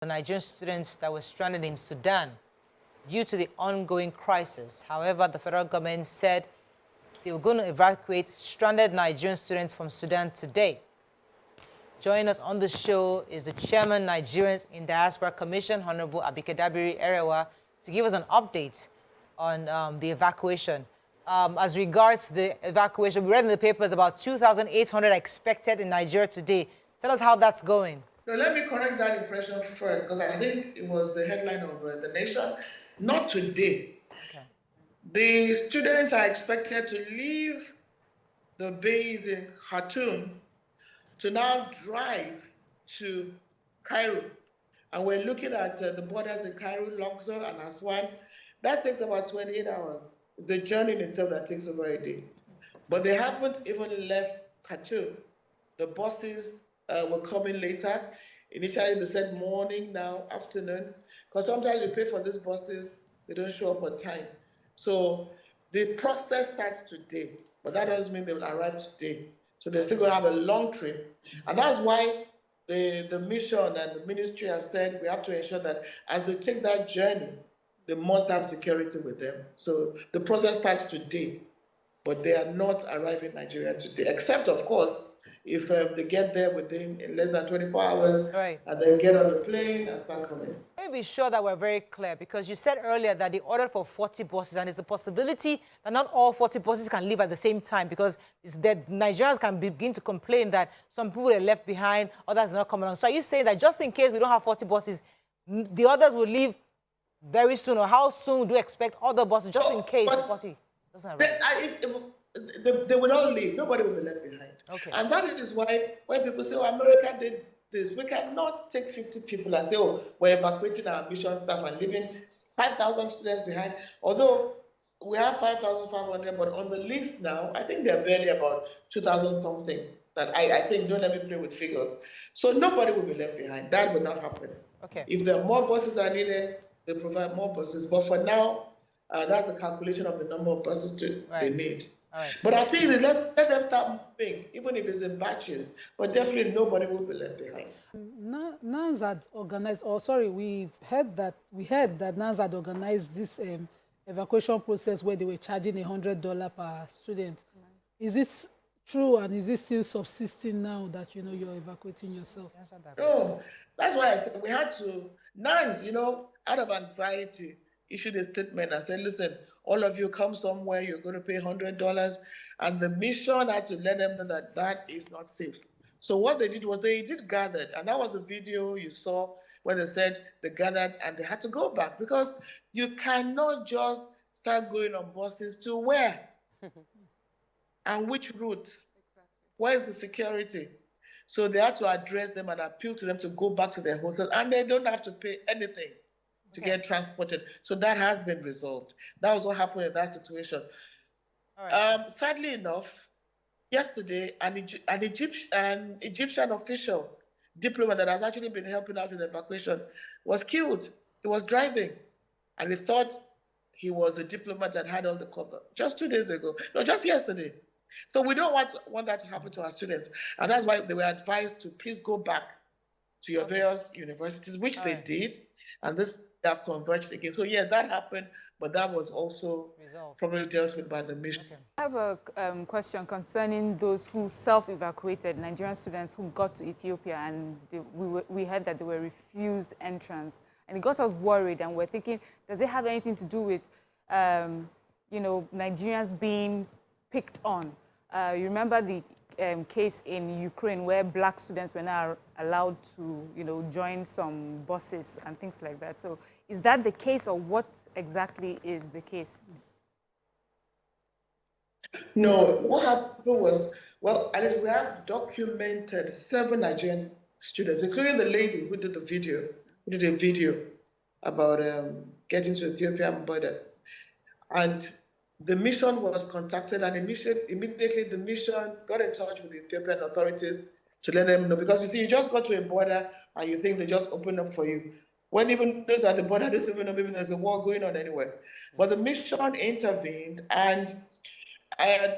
the Nigerian students that were stranded in Sudan due to the ongoing crisis. However, the federal government said they were going to evacuate stranded Nigerian students from Sudan today. Joining us on the show is the Chairman, Nigerians in Diaspora Commission, Honorable Abike Dabiri, to give us an update on the evacuation. As regards the evacuation, we read in the papers about 2,800 expected in Nigeria today. Tell us how that's going. No, let me correct that impression first, because I think it was the headline of The Nation. Not today. Okay. The students are expected to leave the base in Khartoum to now drive to Cairo. And we're looking at the borders in Cairo, Luxor, and Aswan. That takes about 28 hours. The journey in itself that takes over a day. But they haven't even left Khartoum. The buses were coming later. Initially, they said morning, now afternoon. Because sometimes you pay for these buses, they don't show up on time. So the process starts today, but that doesn't mean they will arrive today. So they're still going to have a long trip. And that's why the mission and the ministry has said we have to ensure that as they take that journey, they must have security with them. So the process starts today, but they are not arriving in Nigeria today, except, of course, if they get there within less than 24 hours, right, and then get on the plane and start coming. Let me be sure that we're very clear, because you said earlier that they ordered for 40 buses, and there's a possibility that not all 40 buses can leave at the same time, because the Nigerians can begin to complain that some people are left behind, others are not coming along. So are you saying that just in case we don't have 40 buses, the others will leave very soon, or how soon do you expect other buses, just in case the 40 doesn't arrive? They will not leave. Nobody will be left behind. Okay. And that is why when people say, oh, America did this, we cannot take 50 people and say, oh, we're evacuating our mission staff and leaving 5,000 students behind. Although we have 5,500, but on the list now, I think they're barely about 2,000 something. That I think, don't let me play with figures. So nobody will be left behind. That will not happen. Okay. If there are more buses that are needed, they provide more buses. But for now, that's the calculation of the number of buses they need. Right. But I think let them start moving, even if it's in batches. But definitely nobody will be left behind. NANS had organized, we heard that NANS had organized this evacuation process where they were charging $100 per student. Is this true, and is it still subsisting now that you're evacuating yourself? No, that's why I said we had to. NANS, out of anxiety, issued a statement and said, listen, all of you come somewhere, you're going to pay $100. And the mission had to let them know that that is not safe. So what they did was they did gather, and that was the video you saw where they said they gathered and they had to go back, because you cannot just start going on buses to where? And which route? Where's the security? So they had to address them and appeal to them to go back to their hostels, and they don't have to pay anything to get transported. So that has been resolved. That was what happened in that situation. Right. Sadly enough, yesterday, an Egyptian official, diplomat that has actually been helping out with the evacuation, was killed. He was driving, and he thought he was the diplomat that had all the cover. Just 2 days ago. No, just yesterday. So we don't want that to happen to our students. And that's why they were advised to please go back to your various universities, which they did. And this they have converged again. So yeah, that happened, but that was also probably dealt with by the mission. Okay. I have a question concerning those who self-evacuated, Nigerian students who got to Ethiopia, and we heard that they were refused entrance. And it got us worried, and we're thinking, does it have anything to do with, Nigerians being picked on? You remember the case in Ukraine where black students were not allowed to, join some buses and things like that. So is that the case, or what exactly is the case? No, what happened was, well, at least we have documented 7 Nigerian students, including the lady who did a video about getting to the Ethiopian border. And the mission was contacted, and immediately the mission got in touch with the Ethiopian authorities to let them know. Because you see, you just go to a border and you think they just open up for you. When even those at the border, they don't even know maybe there's a war going on anywhere. But the mission intervened, and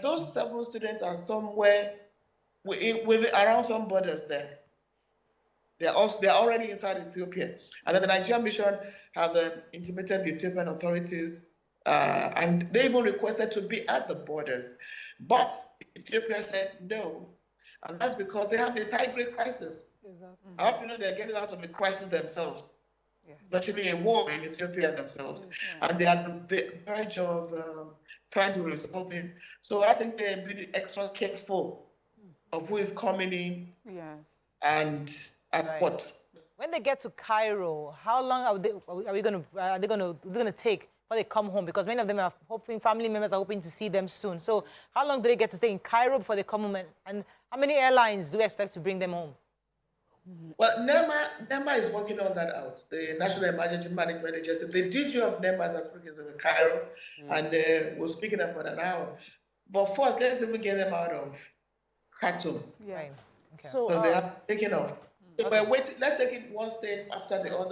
those 7 students are somewhere around some borders there. They're already inside Ethiopia. And then the Nigerian mission have intimated the Ethiopian authorities, and they even requested to be at the borders. But Ethiopia said no. And that's because they have the Tigray crisis. Exactly. I hope you know they're getting out of the crisis themselves. Yes. Virtually a war in Ethiopia themselves. And they are at the verge of trying to resolve it. So I think they're being extra careful of who is coming in Yes. and Right. what. When they get to Cairo, how long are they going to take before they come home? Because many of them are hoping, family members are hoping to see them soon. So how long do they get to stay in Cairo before they come home? And how many airlines do we expect to bring them home? Well, NEMA is working on that out. The National Emergency Management Agency, the DG of NEMA is speaking in Cairo, and we're speaking about an hour. But first, let's even get them out of Khartoum, Yes. Okay. So, because they have taken off. So we're waiting. Let's take it one step after the other.